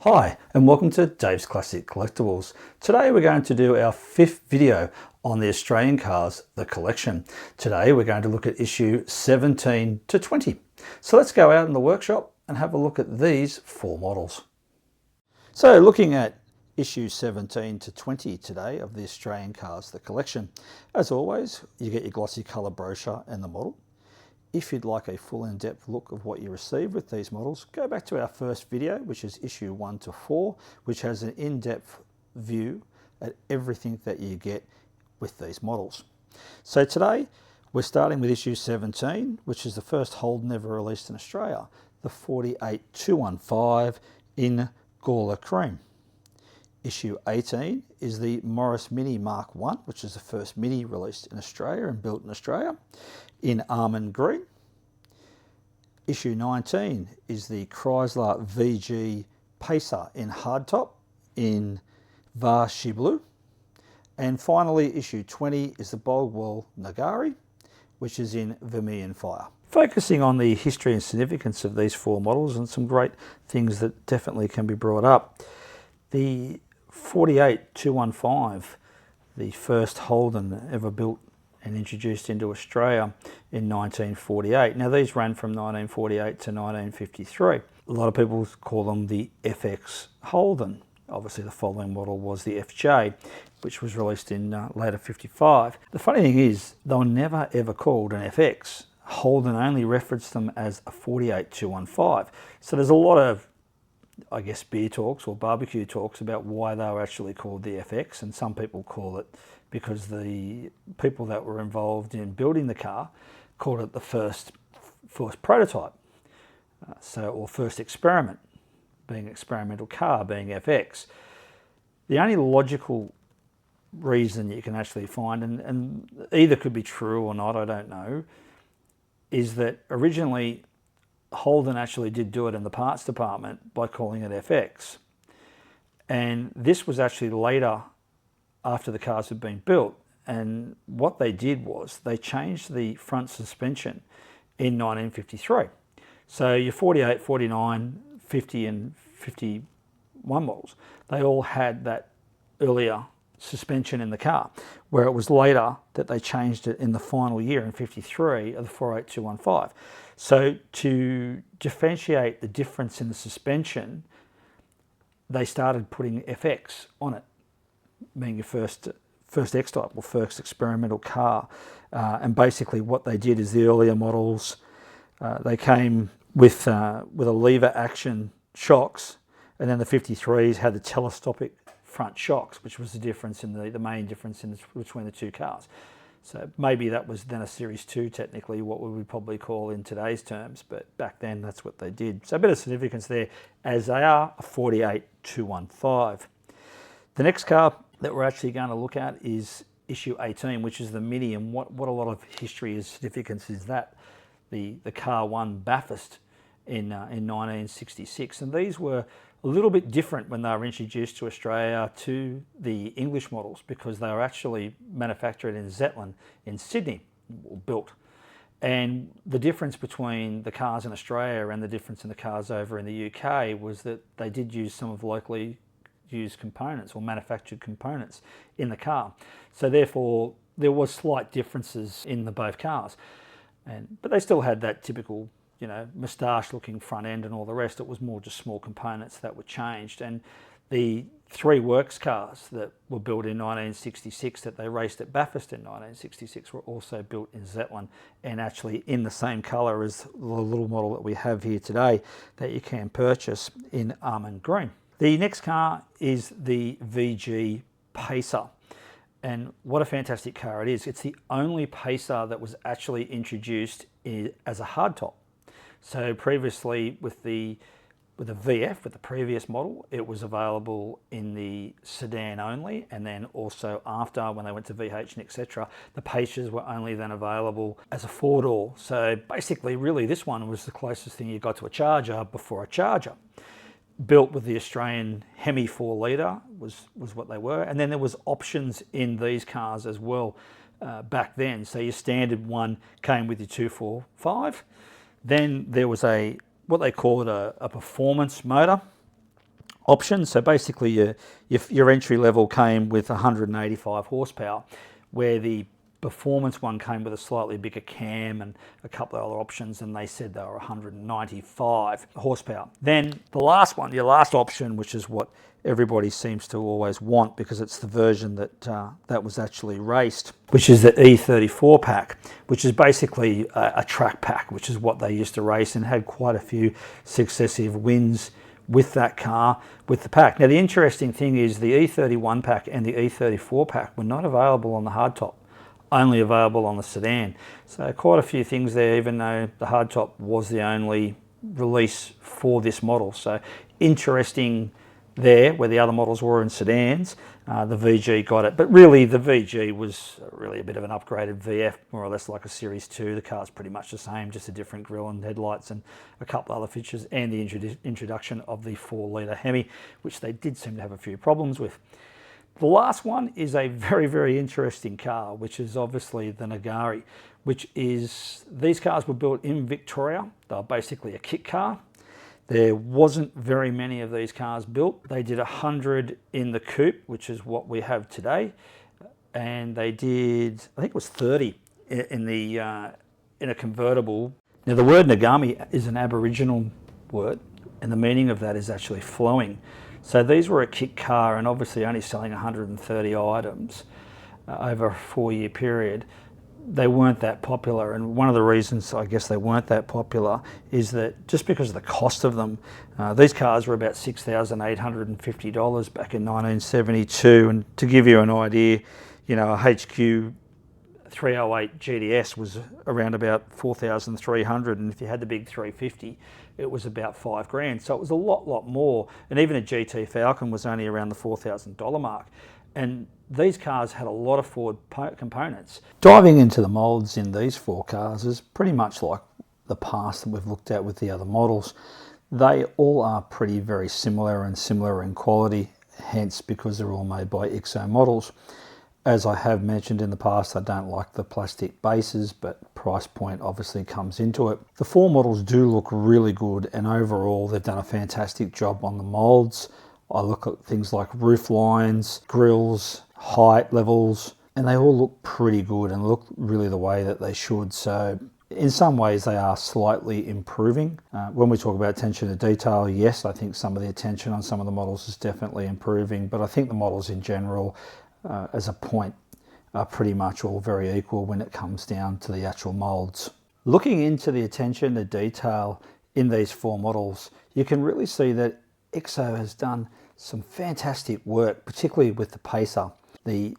Hi and welcome to Dave's Classic Collectibles. Today we're going to do our 5th video on the Australian cars, the collection. Today we're going to look at issue 17 to 20. So let's go out in the workshop and have a look at these 4 models. So looking at issue 17 to 20 today of the Australian cars, the collection. As always, you get your glossy colour brochure and the model. If you'd like a full in-depth look of what you receive with these models, go back to our first video, which is issue 1 to 4, which has an in-depth view at everything that you get with these models. So today, we're starting with issue 17, which is the first Holden ever released in Australia, the 48215 in Gawler Cream. Issue 18 is the Morris Mini Mark I, which is the first Mini released in Australia and built in Australia, in Almond Green. Issue 19 is the Chrysler VG Pacer in hardtop in Varshi Blue. And finally, issue 20 is the Boldwell Nagari, which is in Vermilion Fire. Focusing on the history and significance of these 4 models and some great things that definitely can be brought up. The 48215, the first Holden ever built and introduced into Australia in 1948. Now these ran from 1948 to 1953. A lot of people call them the FX Holden. Obviously the following model was the FJ, which was released in later 55. The funny thing is, they were never ever called an FX. Holden only referenced them as a 48215. So there's a lot of, I guess, beer talks or barbecue talks about why they were actually called the FX, and some people call it because the people that were involved in building the car called it the first prototype, or first experiment, being experimental car, being FX. The only logical reason you can actually find, and either could be true or not, I don't know, is that originally Holden actually did do it in the parts department by calling it FX. And this was actually later, after the cars had been built. And what they did was they changed the front suspension in 1953. So your 48, 49, 50 and 51 models, they all had that earlier suspension in the car, where it was later that they changed it in the final year in 53 of the 48215. So to differentiate the difference in the suspension, they started putting FX on it, being your first X-type or first experimental car. And basically what they did is the earlier models, they came with a lever action shocks, and then the 53s had the telescopic front shocks, which was the difference in the main difference between the 2 cars. So maybe that was then a Series 2, technically, what we would probably call in today's terms, but back then that's what they did. So a bit of significance there, as they are a 48215. The next car that we're actually going to look at is issue 18, which is the Mini, and what a lot of history is significance is that the car won Bathurst in 1966, and these were a little bit different when they were introduced to Australia to the English models, because they were actually manufactured in Zetland in Sydney, or built. And the difference between the cars in Australia and the difference in the cars over in the UK was that they did use some of locally used components or manufactured components in the car. So therefore there was slight differences in the both cars, but they still had that typical, you know, moustache looking front end and all the rest. It was more just small components that were changed. And the 3 works cars that were built in 1966 that they raced at Bathurst in 1966 were also built in Zetland, and actually in the same colour as the little model that we have here today that you can purchase in Almond Green. The next car is the VG Pacer. And what a fantastic car it is. It's the only Pacer that was actually introduced as a hardtop. So previously with the VF, with the previous model, it was available in the sedan only, and then also after, when they went to VH and etc., the Pacers were only then available as a 4-door. So basically, really, this one was the closest thing you got to a Charger before a Charger. Built with the Australian Hemi 4-litre was what they were, and then there was options in these cars as well back then. So your standard one came with your 245. Then there was what they called a performance motor, options. So basically your entry level came with 185 horsepower, where the performance one came with a slightly bigger cam and a couple of other options, and they said they were 195 horsepower. Then the last one, your last option, which is what everybody seems to always want because it's the version that was actually raced, which is the E34 pack, which is basically a track pack, which is what they used to race, and had quite a few successive wins with that car, with the pack. Now the interesting thing is the E31 pack and the E34 pack were not available on the hardtop, only available on the sedan. So quite a few things there, even though the hardtop was the only release for this model. So interesting there, where the other models were in sedans, the VG got it. But really the VG was really a bit of an upgraded VF, more or less like a Series 2. The car's pretty much the same, just a different grille and headlights and a couple other features, and the introduction of the 4-litre Hemi, which they did seem to have a few problems with. The last one is a very, very interesting car, which is obviously the Nagari, which is, these cars were built in Victoria. They were basically a kit car. There wasn't very many of these cars built. They did 100 in the coupe, which is what we have today, and they did, I think it was 30 in a convertible. Now the word Nagami is an Aboriginal word, and the meaning of that is actually flowing. So these were a kit car, and obviously only selling 130 items over a 4-year period. They weren't that popular, and one of the reasons I guess they weren't that popular is that just because of the cost of them. These cars were about $6,850 back in 1972, and to give you an idea, you know, a HQ 308 GTS was around about 4,300, and if you had the big 350, it was about $5,000. So it was a lot more, and even a GT Falcon was only around the $4,000 mark. And these cars had a lot of Ford components. Diving into the molds in these 4 cars is pretty much like the past that we've looked at with the other models. They all are pretty very similar in quality, hence because they're all made by IXO models. As I have mentioned in the past, I don't like the plastic bases, but price point obviously comes into it. The 4 models do look really good, and overall they've done a fantastic job on the molds. I look at things like roof lines, grills, height levels, and they all look pretty good and look really the way that they should. So in some ways they are slightly improving. When we talk about attention to detail, yes, I think some of the attention on some of the models is definitely improving, but I think the models in general, as a point, are pretty much all very equal when it comes down to the actual molds. Looking into the attention to detail in these 4 models, you can really see that IXO has done some fantastic work, particularly with the pacer. The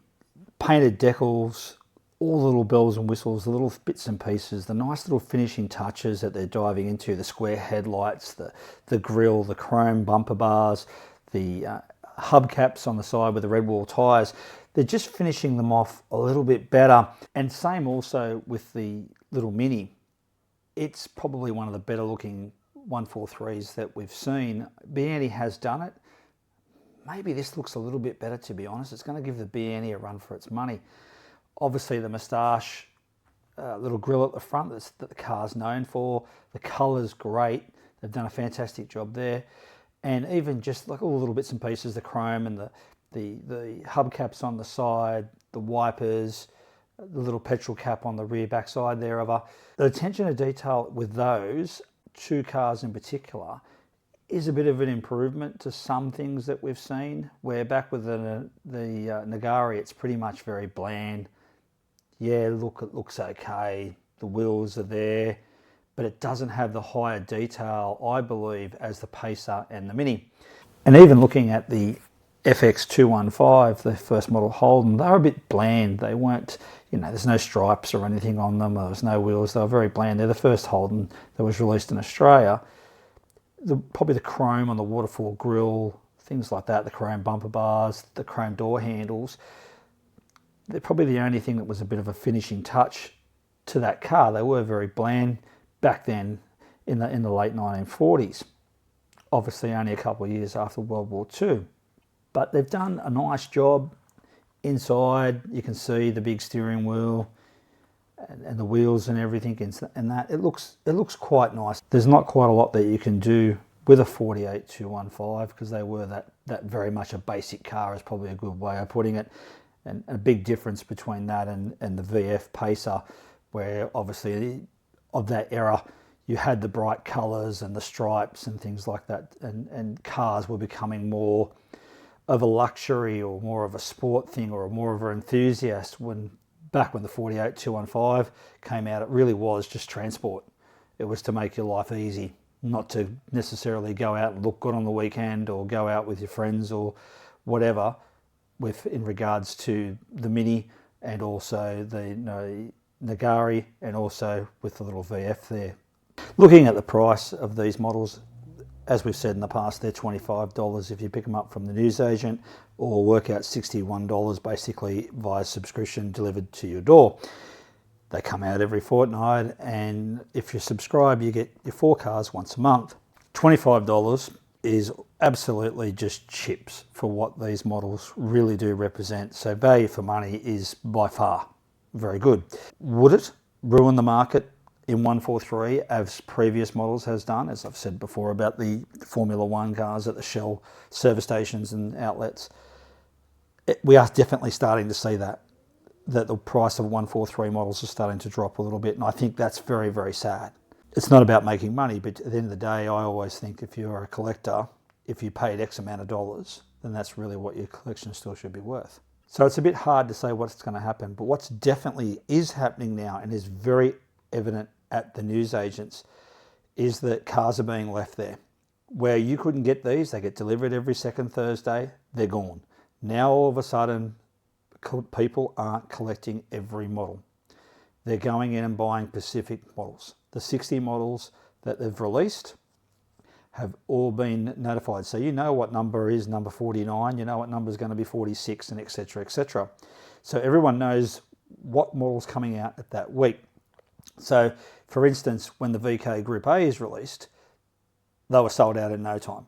painted decals, all the little bells and whistles, the little bits and pieces, the nice little finishing touches that they're diving into, the square headlights, the grille, the chrome bumper bars, the hubcaps on the side with the red wall tyres. They're just finishing them off a little bit better. And same also with the little Mini. It's probably one of the better looking 143s that we've seen. Bianchi has done it. Maybe this looks a little bit better, to be honest. It's going to give the Bianchi a run for its money. Obviously the moustache, little grille at the front that the car's known for. The colour's great. They've done a fantastic job there. And even just like all the little bits and pieces, the chrome and the hubcaps on the side, the wipers, the little petrol cap on the rear backside there of the attention to detail with those 2 cars in particular is a bit of an improvement to some things that we've seen, where back with the Nagari, it's pretty much very bland. Yeah, look, it looks okay. The wheels are there, but it doesn't have the higher detail, I believe, as the Pacer and the Mini. And even looking at the FX215, the first model Holden, they were a bit bland. They weren't, you know, there's no stripes or anything on them. There was no wheels. They were very bland. They're the first Holden that was released in Australia. Probably the chrome on the waterfall grille, things like that, the chrome bumper bars, the chrome door handles, they're probably the only thing that was a bit of a finishing touch to that car. They were very bland back then in the late 1940s. Obviously only a couple of years after World War II. But they've done a nice job inside. You can see the big steering wheel and the wheels and everything, and that it looks quite nice. There's not quite a lot that you can do with a 48215, because they were that very much a basic car is probably a good way of putting it. And a big difference between that and the VF Pacer, where obviously of that era, you had the bright colours and the stripes and things like that, and cars were becoming more of a luxury or more of a sport thing or more of an enthusiast. Back when the 48215 came out, it really was just transport. It was to make your life easy, not to necessarily go out and look good on the weekend or go out with your friends or whatever, in regards to the Mini and also the Nagari, and also with the little VF there. Looking at the price of these models, as we've said in the past, they're $25 if you pick them up from the newsagent, or work out $61 basically via subscription delivered to your door. They come out every fortnight, and if you subscribe, you get your 4 cars once a month. $25 is absolutely just chips for what these models really do represent. So value for money is by far very good. Would it ruin the market in 143 as previous models has done, as I've said before about the Formula One cars at the Shell service stations and outlets? We are definitely starting to see that the price of 143 models is starting to drop a little bit, and I think that's very, very sad. It's not about making money, but at the end of the day, I always think if you're a collector, if you paid X amount of dollars, then that's really what your collection still should be worth. So it's a bit hard to say what's going to happen, but what's definitely is happening now and is very evident at the newsagents is that cars are being left there. Where you couldn't get these, they get delivered every second Thursday, they're gone. Now all of a sudden, people aren't collecting every model. They're going in and buying specific models. The 60 models that they've released have all been notified. So you know what number is number 49, you know what number is going to be 46, and etc, etc. So everyone knows what model's coming out at that week. So for instance, when the VK Group A is released, they were sold out in no time.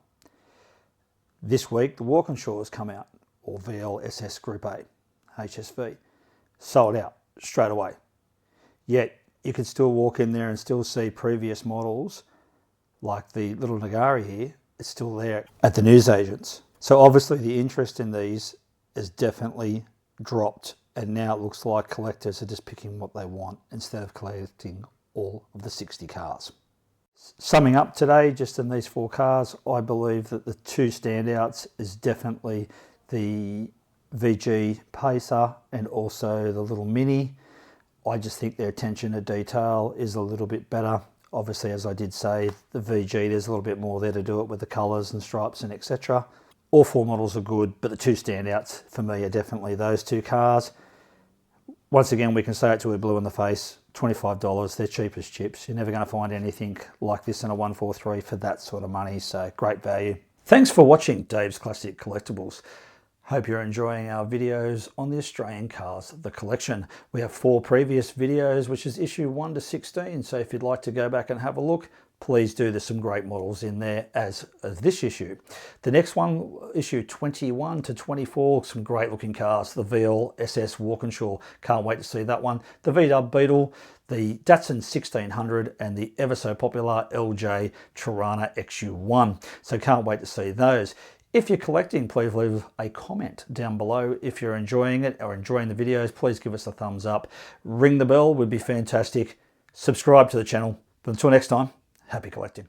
This week, the Walkinshaws come out, or VLSS Group A, HSV, sold out straight away. Yet you can still walk in there and still see previous models, like the little Nagari here, it's still there at the newsagents. So obviously the interest in these has definitely dropped, and now it looks like collectors are just picking what they want instead of collecting all of the 60 cars. Summing up today, just in these 4 cars, I believe that the 2 standouts is definitely the VG Pacer and also the little Mini. I just think their attention to detail is a little bit better. Obviously, as I did say, the VG, there's a little bit more there to do it with the colours and stripes and etc. All 4 models are good, but the 2 standouts for me are definitely those 2 cars. Once again, we can say it till we're blue in the face, $25, they're cheap as chips. You're never going to find anything like this in a 143 for that sort of money, so great value. Thanks for watching Dave's Classic Collectibles. Hope you're enjoying our videos on the Australian cars, the collection. We have 4 previous videos, which is issue 1 to 16. So if you'd like to go back and have a look, please do. There's some great models in there as this issue. The next one, issue 21 to 24, some great looking cars. The VLSS Walkinshaw, can't wait to see that one. The VW Beetle, the Datsun 1600, and the ever so popular LJ Tirana XU1. So can't wait to see those. If you're collecting, please leave a comment down below. If you're enjoying it or enjoying the videos, please give us a thumbs up. Ring the bell would be fantastic. Subscribe to the channel. But until next time, happy collecting.